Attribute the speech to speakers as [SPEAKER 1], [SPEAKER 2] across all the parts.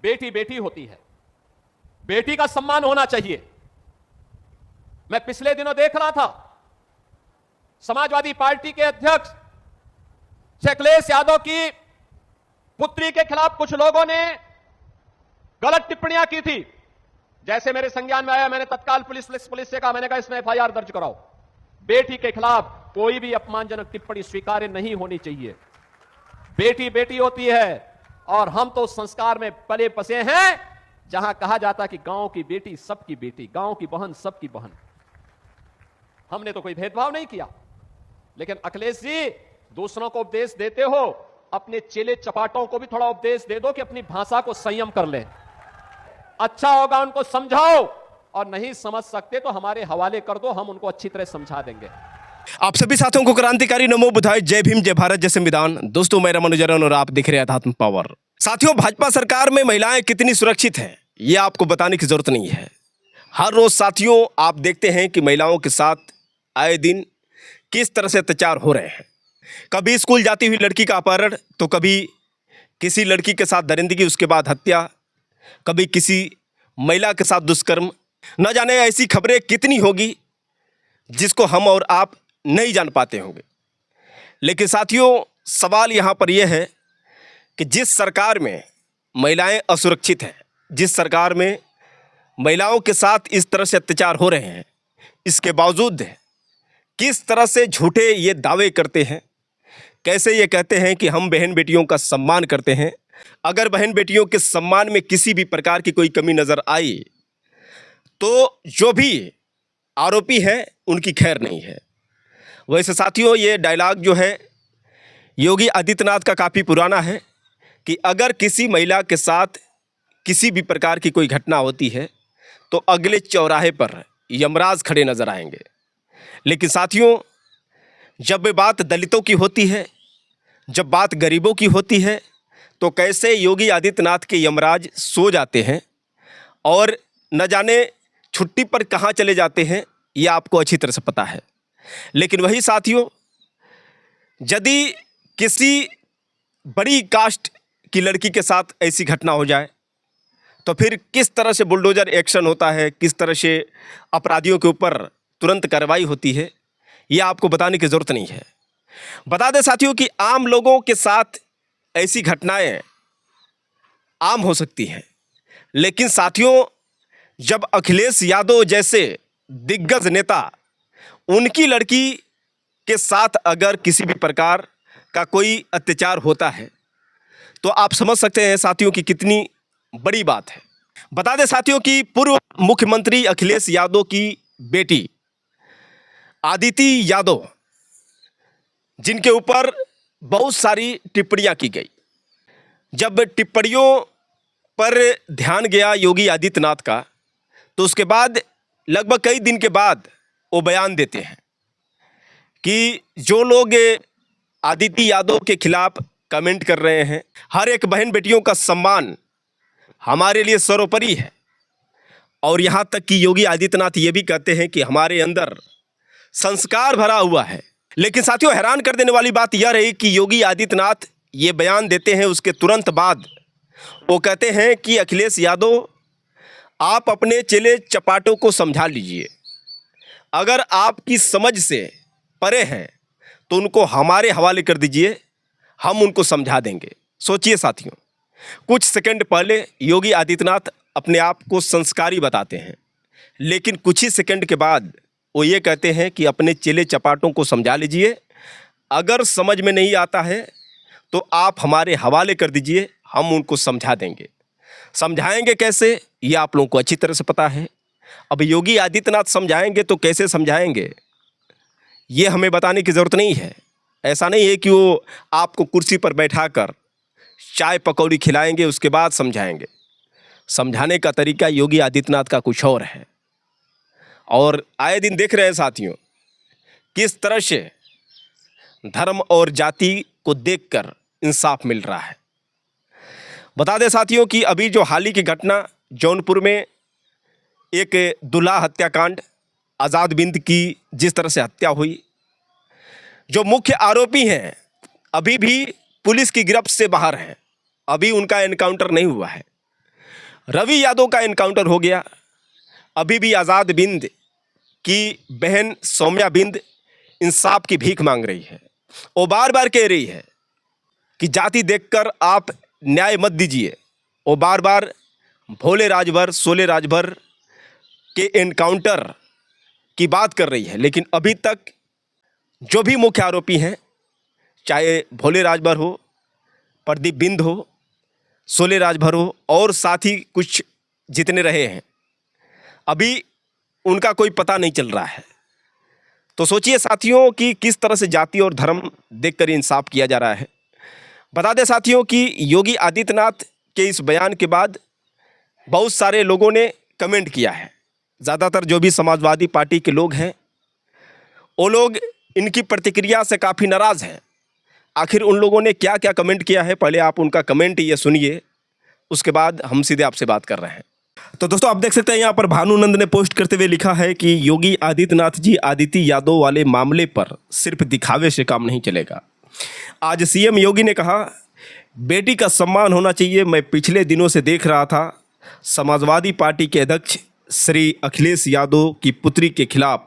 [SPEAKER 1] बेटी बेटी होती है, बेटी का सम्मान होना चाहिए। मैं पिछले दिनों देख रहा था, समाजवादी पार्टी के अध्यक्ष अखिलेश यादव की पुत्री के खिलाफ कुछ लोगों ने गलत टिप्पणियां की थी। जैसे मेरे संज्ञान में आया, मैंने तत्काल पुलिस से कहा, मैंने कहा इसमें एफआईआर दर्ज कराओ। बेटी के खिलाफ कोई भी अपमानजनक टिप्पणी स्वीकार्य नहीं होनी चाहिए। बेटी बेटी होती है, और हम तो संस्कार में पले बसे हैं जहां कहा जाता है कि गांव की बेटी सबकी बेटी, गांव की बहन सबकी बहन। हमने तो कोई भेदभाव नहीं किया, लेकिन अखिलेश जी दूसरों को उपदेश देते हो, अपने चेले चपाटों को भी थोड़ा उपदेश दे दो कि अपनी भाषा को संयम कर लें। अच्छा होगा उनको समझाओ, और नहीं समझ सकते तो हमारे हवाले कर दो, हम उनको अच्छी तरह समझा देंगे।
[SPEAKER 2] आप सभी साथियों को क्रांतिकारी नमो बुधाई, जय भीम, जय भारत, जय संविधान। दोस्तों, मैं रमन उजरन और आप देख रहे हैं अध्यात्म पावर। साथियों, भाजपा सरकार में महिलाएं कितनी सुरक्षित हैं, ये आपको बताने की जरूरत नहीं है। हर रोज साथियों आप देखते हैं कि महिलाओं के साथ आए दिन किस तरह से अत्याचार हो रहे हैं। कभी स्कूल जाती हुई लड़की का अपहरण, तो कभी किसी लड़की के साथ दरिंदगी, उसके बाद हत्या, कभी किसी महिला के साथ दुष्कर्म। न जाने ऐसी खबरें कितनी होगी जिसको हम और आप नहीं जान पाते होंगे। लेकिन साथियों, सवाल यहाँ पर यह है कि जिस सरकार में महिलाएं असुरक्षित हैं, जिस सरकार में महिलाओं के साथ इस तरह से अत्याचार हो रहे हैं, इसके बावजूद किस तरह से झूठे ये दावे करते हैं, कैसे ये कहते हैं कि हम बहन बेटियों का सम्मान करते हैं। अगर बहन बेटियों के सम्मान में किसी भी प्रकार की कोई कमी नज़र आई तो जो भी आरोपी हैं उनकी खैर नहीं है। वैसे साथियों, ये डायलॉग जो है योगी आदित्यनाथ का काफ़ी पुराना है कि अगर किसी महिला के साथ किसी भी प्रकार की कोई घटना होती है तो अगले चौराहे पर यमराज खड़े नजर आएंगे। लेकिन साथियों, जब बात दलितों की होती है, जब बात गरीबों की होती है, तो कैसे योगी आदित्यनाथ के यमराज सो जाते हैं और न जाने छुट्टी पर कहाँ चले जाते हैं, ये आपको अच्छी तरह से पता है। लेकिन वही साथियों, यदि किसी बड़ी कास्ट की लड़की के साथ ऐसी घटना हो जाए तो फिर किस तरह से बुलडोजर एक्शन होता है, किस तरह से अपराधियों के ऊपर तुरंत कार्रवाई होती है, ये आपको बताने की ज़रूरत नहीं है। बता दें साथियों कि आम लोगों के साथ ऐसी घटनाएं आम हो सकती हैं, लेकिन साथियों जब अखिलेश यादव जैसे दिग्गज नेता, उनकी लड़की के साथ अगर किसी भी प्रकार का कोई अत्याचार होता है तो आप समझ सकते हैं साथियों कि कितनी बड़ी बात है। बता दें साथियों कि पूर्व मुख्यमंत्री अखिलेश यादव की बेटी आदिति यादव, जिनके ऊपर बहुत सारी टिप्पणियां की गई, जब टिप्पणियों पर ध्यान गया योगी आदित्यनाथ का, तो उसके बाद लगभग कई दिन के बाद वो बयान देते हैं कि जो लोग आदिति यादव के खिलाफ कमेंट कर रहे हैं, हर एक बहन बेटियों का सम्मान हमारे लिए सर्वोपरि है। और यहाँ तक कि योगी आदित्यनाथ ये भी कहते हैं कि हमारे अंदर संस्कार भरा हुआ है। लेकिन साथियों, हैरान कर देने वाली बात यह रही कि योगी आदित्यनाथ ये बयान देते हैं, उसके तुरंत बाद वो कहते हैं कि अखिलेश यादव, आप अपने चेले चपाटों को समझा लीजिए। अगर आपकी समझ से परे हैं तो उनको हमारे हवाले कर दीजिए, हम उनको समझा देंगे। सोचिए साथियों, कुछ सेकंड पहले योगी आदित्यनाथ अपने आप को संस्कारी बताते हैं, लेकिन कुछ ही सेकंड के बाद वो ये कहते हैं कि अपने चेले चपाटों को समझा लीजिए, अगर समझ में नहीं आता है तो आप हमारे हवाले कर दीजिए, हम उनको समझा देंगे। समझाएंगे कैसे, ये आप लोगों को अच्छी तरह से पता है। अब योगी आदित्यनाथ समझाएंगे तो कैसे समझाएंगे, ये हमें बताने की ज़रूरत नहीं है। ऐसा नहीं है कि वो आपको कुर्सी पर बैठाकर चाय पकौड़ी खिलाएंगे उसके बाद समझाएंगे। समझाने का तरीका योगी आदित्यनाथ का कुछ और है। और आए दिन देख रहे हैं साथियों किस तरह से धर्म और जाति को देखकर इंसाफ मिल रहा है। बता दें साथियों कि अभी जो हाल ही की घटना जौनपुर में एक दूल्हा हत्याकांड, आज़ाद बिंद की जिस तरह से हत्या हुई, जो मुख्य आरोपी हैं अभी भी पुलिस की गिरफ्त से बाहर हैं, अभी उनका एनकाउंटर नहीं हुआ है। रवि यादव का एनकाउंटर हो गया। अभी भी आज़ाद बिंद की बहन सौम्या बिंद इंसाफ की भीख मांग रही है। वो बार बार कह रही है कि जाति देखकर आप न्याय मत दीजिए। वो बार बार भोले राजभर शोले राजभर के एनकाउंटर की बात कर रही है, लेकिन अभी तक जो भी मुख्य आरोपी हैं, चाहे भोले राजभर हो, प्रदीप बिंद हो, शोले राजभर हो और साथ ही कुछ जितने रहे हैं, अभी उनका कोई पता नहीं चल रहा है। तो सोचिए साथियों कि किस तरह से जाति और धर्म देखकर इंसाफ किया जा रहा है। बता दें साथियों कि योगी आदित्यनाथ के इस बयान के बाद बहुत सारे लोगों ने कमेंट किया है। ज़्यादातर जो भी समाजवादी पार्टी के लोग हैं, वो लोग इनकी प्रतिक्रिया से काफ़ी नाराज़ हैं। आखिर उन लोगों ने क्या क्या कमेंट किया है, पहले आप उनका कमेंट ये सुनिए, उसके बाद हम सीधे आपसे बात कर रहे हैं। तो दोस्तों आप देख सकते हैं यहाँ पर भानुनंद ने पोस्ट करते हुए लिखा है कि योगी आदित्यनाथ जी, आदित्य यादव वाले मामले पर सिर्फ दिखावे से काम नहीं चलेगा। आज सीएम योगी ने कहा बेटी का सम्मान होना चाहिए। मैं पिछले दिनों से देख रहा था समाजवादी पार्टी के अध्यक्ष श्री अखिलेश यादव की पुत्री के खिलाफ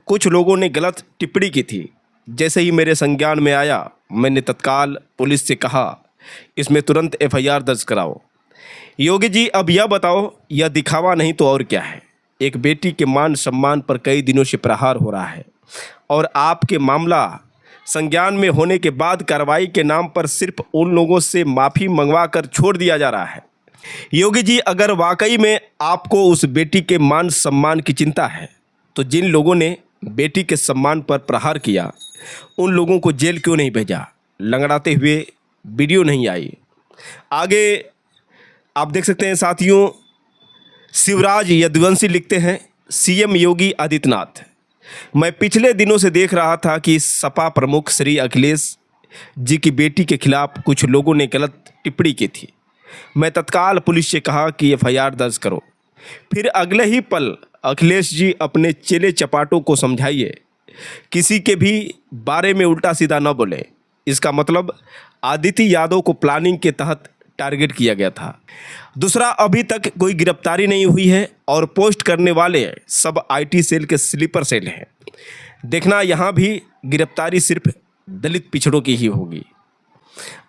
[SPEAKER 2] कुछ लोगों ने गलत टिप्पणी की थी। जैसे ही मेरे संज्ञान में आया, मैंने तत्काल पुलिस से कहा इसमें तुरंत एफआईआर दर्ज कराओ। योगी जी अब यह बताओ, यह दिखावा नहीं तो और क्या है? एक बेटी के मान सम्मान पर कई दिनों से प्रहार हो रहा है और आपके मामला संज्ञान में होने के बाद कार्रवाई के नाम पर सिर्फ उन लोगों से माफ़ी मंगवा कर छोड़ दिया जा रहा है। योगी जी अगर वाकई में आपको उस बेटी के मान सम्मान की चिंता है, तो जिन लोगों ने बेटी के सम्मान पर प्रहार किया उन लोगों को जेल क्यों नहीं भेजा? लंगड़ाते हुए वीडियो नहीं आई। आगे आप देख सकते हैं साथियों, शिवराज यदुवंशी लिखते हैं सीएम योगी आदित्यनाथ, मैं पिछले दिनों से देख रहा था कि सपा प्रमुख श्री अखिलेश जी की बेटी के खिलाफ कुछ लोगों ने गलत टिप्पणी की थी। मैं तत्काल पुलिस से कहा कि एफआईआर दर्ज करो। फिर अगले ही पल अखिलेश जी अपने चेले चपाटों को समझाइए, किसी के भी बारे में उल्टा सीधा न बोले। इसका मतलब आदित्य यादव को प्लानिंग के तहत टारगेट किया गया था। दूसरा, अभी तक कोई गिरफ्तारी नहीं हुई है और पोस्ट करने वाले सब आईटी सेल के स्लीपर सेल हैं। देखना यहाँ भी गिरफ्तारी सिर्फ दलित पिछड़ों की ही होगी।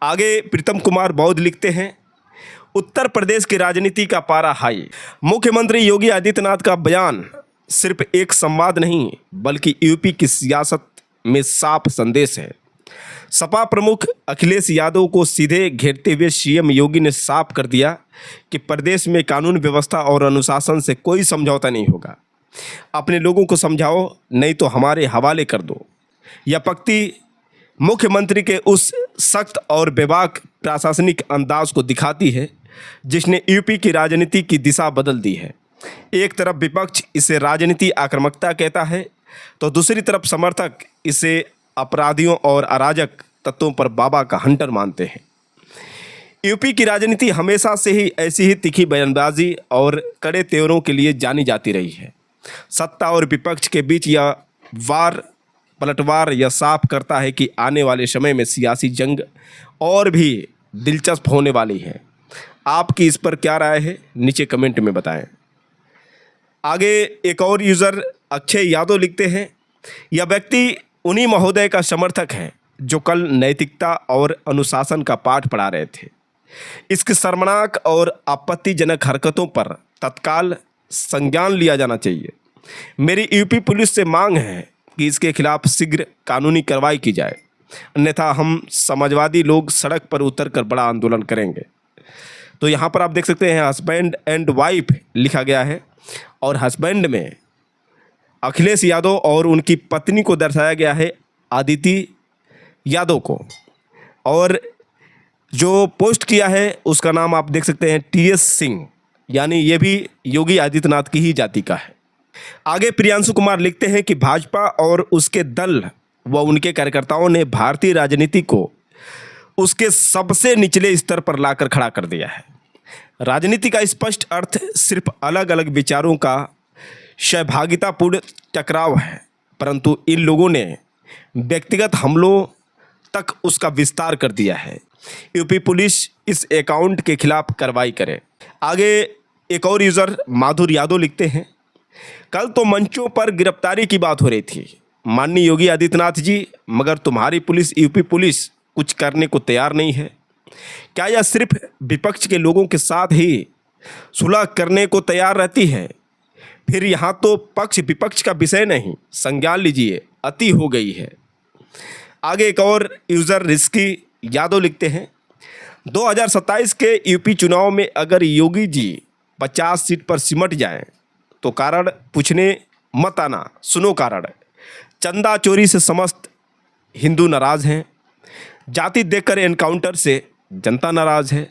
[SPEAKER 2] आगे प्रीतम कुमार बौद्ध लिखते हैं उत्तर प्रदेश की राजनीति का पारा हाई। मुख्यमंत्री योगी आदित्यनाथ का बयान सिर्फ एक संवाद नहीं बल्कि यूपी की सियासत में साफ संदेश है। सपा प्रमुख अखिलेश यादव को सीधे घेरते हुए सीएम योगी ने साफ कर दिया कि प्रदेश में कानून व्यवस्था और अनुशासन से कोई समझौता नहीं होगा। अपने लोगों को समझाओ, नहीं तो हमारे हवाले कर दो। यह पंक्ति मुख्यमंत्री के उस सख्त और बेबाक प्रशासनिक अंदाज को दिखाती है जिसने यूपी की राजनीति की दिशा बदल दी है। एक तरफ विपक्ष इसे राजनीति आक्रामकता कहता है, तो दूसरी तरफ समर्थक इसे अपराधियों और अराजक तत्वों पर बाबा का हंटर मानते हैं। यूपी की राजनीति हमेशा से ही ऐसी ही तीखी बयानबाजी और कड़े तेवरों के लिए जानी जाती रही है। सत्ता और विपक्ष के बीच यह पलटवार यह साफ करता है कि आने वाले समय में सियासी जंग और भी दिलचस्प होने वाली है। आपकी इस पर क्या राय है, नीचे कमेंट में बताएं। आगे एक और यूज़र अक्षय यादव लिखते हैं यह व्यक्ति उन्हीं महोदय का समर्थक है जो कल नैतिकता और अनुशासन का पाठ पढ़ा रहे थे। इसकी शर्मनाक और आपत्तिजनक हरकतों पर तत्काल संज्ञान लिया जाना चाहिए। मेरी यूपी पुलिस से मांग है कि इसके खिलाफ शीघ्र कानूनी कार्रवाई की जाए, अन्यथा हम समाजवादी लोग सड़क पर उतरकर बड़ा आंदोलन करेंगे। तो यहाँ पर आप देख सकते हैं हस्बैंड एंड वाइफ लिखा गया है और हस्बैंड में अखिलेश यादव और उनकी पत्नी को दर्शाया गया है आदित्य यादव को, और जो पोस्ट किया है उसका नाम आप देख सकते हैं टीएस सिंह, यानी ये भी योगी आदित्यनाथ की ही जाति का है। आगे प्रियांशु कुमार लिखते हैं कि भाजपा और उसके दल व उनके कार्यकर्ताओं ने भारतीय राजनीति को उसके सबसे निचले स्तर पर लाकर खड़ा कर दिया है। राजनीति का स्पष्ट अर्थ सिर्फ अलग अलग विचारों का सहभागितापूर्ण टकराव है, परंतु इन लोगों ने व्यक्तिगत हमलों तक उसका विस्तार कर दिया है। यूपी पुलिस इस अकाउंट के खिलाफ कार्रवाई करे। आगे एक और यूज़र माधुर यादव लिखते हैं, कल तो मंचों पर गिरफ्तारी की बात हो रही थी माननीय योगी आदित्यनाथ जी, मगर तुम्हारी पुलिस यूपी पुलिस कुछ करने को तैयार नहीं है। क्या यह सिर्फ विपक्ष के लोगों के साथ ही सुलह करने को तैयार रहती है? फिर यहाँ तो पक्ष विपक्ष का विषय नहीं, संज्ञान लीजिए, अति हो गई है। आगे एक और यूज़र रिस्की यादव लिखते हैं, 2027 के यूपी चुनाव में अगर योगी जी 50 सीट पर सिमट जाएं तो कारण पूछने मत आना, सुनो कारण। चंदा चोरी से समस्त हिंदू नाराज़ हैं, जाति देखकर एनकाउंटर से जनता नाराज़ है,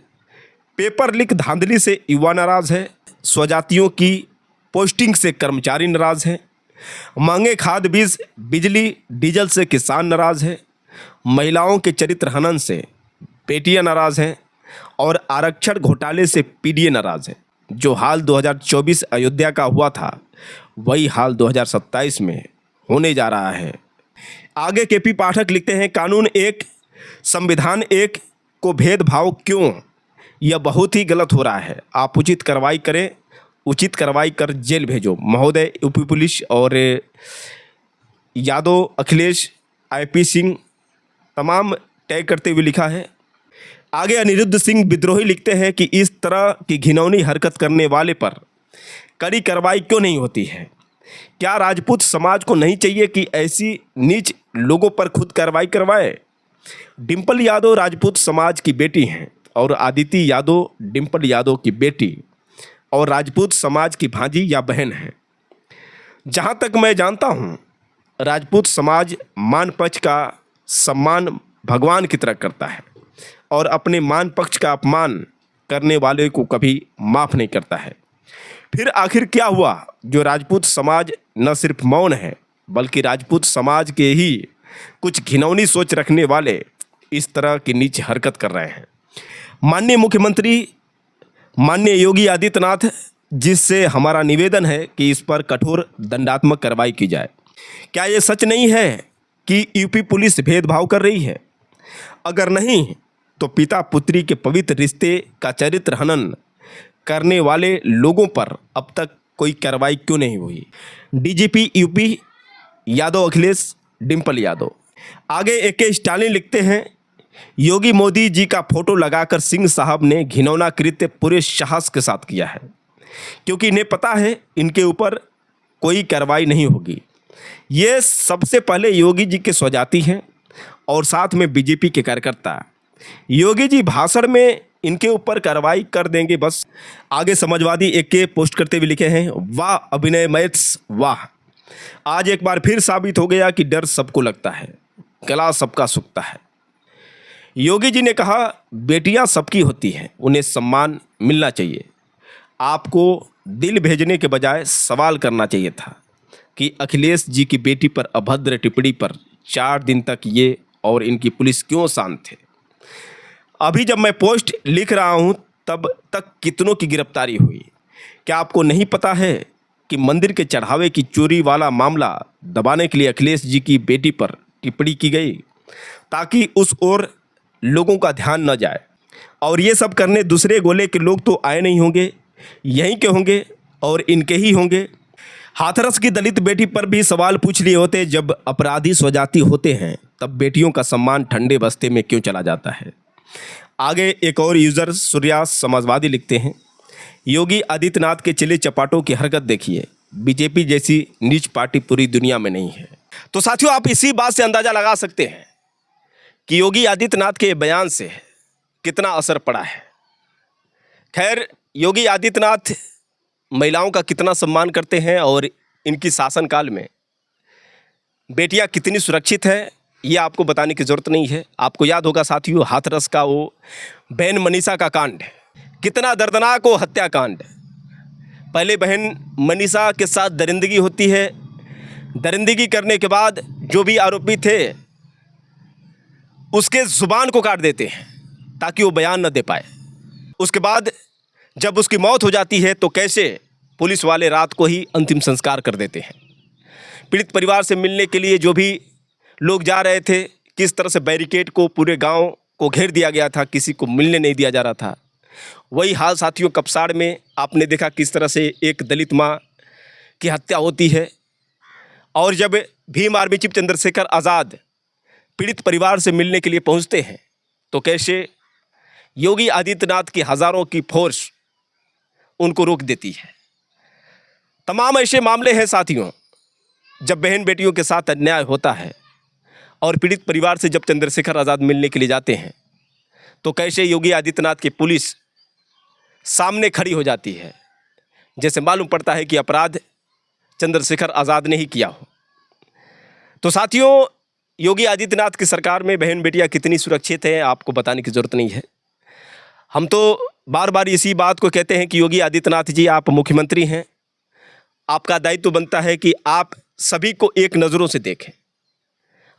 [SPEAKER 2] पेपर लीक धांधली से युवा नाराज़ है, स्वजातियों की पोस्टिंग से कर्मचारी नाराज़ हैं, महंगे खाद बीज बिजली डीजल से किसान नाराज़ है, महिलाओं के चरित्र हनन से बेटियां नाराज़ हैं और आरक्षण घोटाले से पीडीए नाराज़ है। जो हाल 2024 अयोध्या का हुआ था वही हाल 2027 में होने जा रहा है। आगे केपी पाठक लिखते हैं, कानून एक संविधान एक को भेदभाव क्यों? यह बहुत ही गलत हो रहा है। आप उचित कार्रवाई करें, उचित कार्रवाई कर जेल भेजो महोदय। यूपी पुलिस और यादव अखिलेश आईपी सिंह तमाम टैग करते हुए लिखा है। आगे अनिरुद्ध सिंह विद्रोही लिखते हैं कि इस तरह की घिनौनी हरकत करने वाले पर कड़ी कार्रवाई क्यों नहीं होती है? क्या राजपूत समाज को नहीं चाहिए कि ऐसी नीच लोगों पर खुद कार्रवाई करवाए? डिंपल यादव राजपूत समाज की बेटी हैं और आदिति यादव डिंपल यादव की बेटी और राजपूत समाज की भांजी या बहन है। जहाँ तक मैं जानता हूँ राजपूत समाज मान पक्ष का सम्मान भगवान की तरह करता है और अपने मान पक्ष का अपमान करने वाले को कभी माफ़ नहीं करता है। फिर आखिर क्या हुआ जो राजपूत समाज न सिर्फ मौन है बल्कि राजपूत समाज के ही कुछ घिनौनी सोच रखने वाले इस तरह की नीच हरकत कर रहे हैं? माननीय मुख्यमंत्री माननीय योगी आदित्यनाथ जी से हमारा निवेदन है कि इस पर कठोर दंडात्मक कार्रवाई की जाए। क्या ये सच नहीं है कि यूपी पुलिस भेदभाव कर रही है? अगर नहीं तो पिता पुत्री के पवित्र रिश्ते का चरित्र हनन करने वाले लोगों पर अब तक कोई कार्रवाई क्यों नहीं हुई? DGP UP Yadav Akhilesh Dimple Yadav. आगे AK स्टालिन लिखते हैं, योगी मोदी जी का फोटो लगाकर सिंह साहब ने घिनौना कृत्य पूरे साहस के साथ किया है क्योंकि इन्हें पता है इनके ऊपर कोई कार्रवाई नहीं होगी। ये सबसे पहले योगी जी के स्वजाति हैं और साथ में बीजेपी के कार्यकर्ता। योगी जी भाषण में इनके ऊपर कार्रवाई कर देंगे बस। आगे समाजवादी AK पोस्ट करते हुए लिखे हैं, वाह अभिनय मैथ्स वाह। आज एक बार फिर साबित हो गया कि डर सबको लगता है, गला सबका सूखता है। योगी जी ने कहा बेटियां सबकी होती हैं, उन्हें सम्मान मिलना चाहिए। आपको दिल भेजने के बजाय सवाल करना चाहिए था कि अखिलेश जी की बेटी पर अभद्र टिप्पणी पर 4 दिन तक ये और इनकी पुलिस क्यों शांत थे? अभी जब मैं पोस्ट लिख रहा हूँ तब तक कितनों की गिरफ्तारी हुई। क्या आपको नहीं पता है कि मंदिर के चढ़ावे की चोरी वाला मामला दबाने के लिए अखिलेश जी की बेटी पर टिप्पणी की गई ताकि उस ओर लोगों का ध्यान न जाए? और ये सब करने दूसरे गोले के लोग तो आए नहीं होंगे, यहीं के होंगे और इनके ही होंगे। हाथरस की दलित बेटी पर भी सवाल पूछ लिए होते। जब अपराधी स्वजाति होते हैं तब बेटियों का सम्मान ठंडे बस्ते में क्यों चला जाता है? आगे एक और यूज़र सूर्या समाजवादी लिखते हैं, योगी आदित्यनाथ के चले चपाटों की हरकत देखिए, बीजेपी जैसी नीच पार्टी पूरी दुनिया में नहीं है। तो साथियों आप इसी बात से अंदाज़ा लगा सकते हैं कि योगी आदित्यनाथ के बयान से कितना असर पड़ा है। खैर योगी आदित्यनाथ महिलाओं का कितना सम्मान करते हैं और इनकी शासनकाल में बेटियां कितनी सुरक्षित हैं ये आपको बताने की ज़रूरत नहीं है। आपको याद होगा साथियों हाथरस का वो बहन मनीषा का कांड, कितना दर्दनाक वो हत्याकांड। पहले बहन मनीषा के साथ दरिंदगी होती है, दरिंदगी करने के बाद जो भी आरोपी थे उसके ज़ुबान को काट देते हैं ताकि वो बयान न दे पाए। उसके बाद जब उसकी मौत हो जाती है तो कैसे पुलिस वाले रात को ही अंतिम संस्कार कर देते हैं। पीड़ित परिवार से मिलने के लिए जो भी लोग जा रहे थे, किस तरह से बैरिकेड को पूरे गांव को घेर दिया गया था, किसी को मिलने नहीं दिया जा रहा था। वही हाल साथियों कपसाड़ में आपने देखा किस तरह से एक दलित माँ की हत्या होती है। और जब भीम आर्मी चीफ चंद्रशेखर आज़ाद पीड़ित परिवार से मिलने के लिए पहुंचते हैं तो कैसे योगी आदित्यनाथ की हज़ारों की फोर्स उनको रोक देती है। तमाम ऐसे मामले हैं साथियों, जब बहन बेटियों के साथ अन्याय होता है और पीड़ित परिवार से जब चंद्रशेखर आज़ाद मिलने के लिए जाते हैं तो कैसे योगी आदित्यनाथ की पुलिस सामने खड़ी हो जाती है, जैसे मालूम पड़ता है कि अपराध चंद्रशेखर आज़ाद ने ही किया हो। तो साथियों, योगी आदित्यनाथ की सरकार में बहन बेटियां कितनी सुरक्षित हैं आपको बताने की ज़रूरत नहीं है। हम तो बार बार इसी बात को कहते हैं कि योगी आदित्यनाथ जी आप मुख्यमंत्री हैं, आपका दायित्व बनता है कि आप सभी को एक नज़रों से देखें।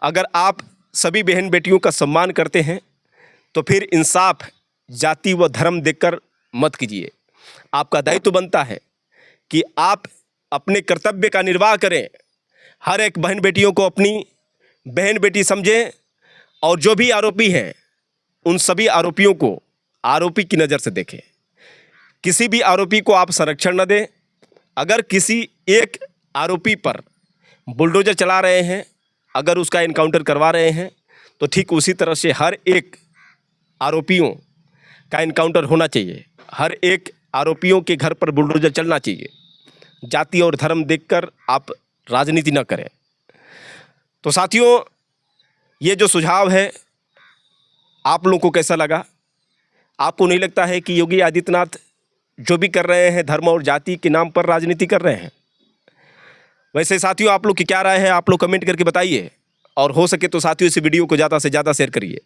[SPEAKER 2] अगर आप सभी बहन बेटियों का सम्मान करते हैं तो फिर इंसाफ जाति व धर्म देखकर मत कीजिए। आपका दायित्व बनता है कि आप अपने कर्तव्य का निर्वाह करें, हर एक बहन बेटियों को अपनी बहन बेटी समझें और जो भी आरोपी हैं उन सभी आरोपियों को आरोपी की नज़र से देखें। किसी भी आरोपी को आप संरक्षण न दें। अगर किसी एक आरोपी पर बुलडोजर चला रहे हैं, अगर उसका इनकाउंटर करवा रहे हैं तो ठीक उसी तरह से हर एक आरोपियों का इनकाउंटर होना चाहिए। हर एक आरोपियों के घर पर बुलडोजर चलना चाहिए। जाति और धर्म देखकर आप राजनीति न करें। तो साथियों, ये जो सुझाव है आप लोगों को कैसा लगा? आपको नहीं लगता है कि योगी आदित्यनाथ जो भी कर रहे हैं धर्म और जाति के नाम पर राजनीति कर रहे हैं? वैसे साथियों, आप लोग की क्या राय है आप लोग कमेंट करके बताइए, और हो सके तो साथियों इस वीडियो को ज़्यादा से ज़्यादा शेयर करिए।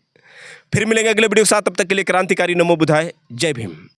[SPEAKER 2] फिर मिलेंगे अगले वीडियो के साथ, तब तक के लिए क्रांतिकारी नमो बुधाय, जय भीम।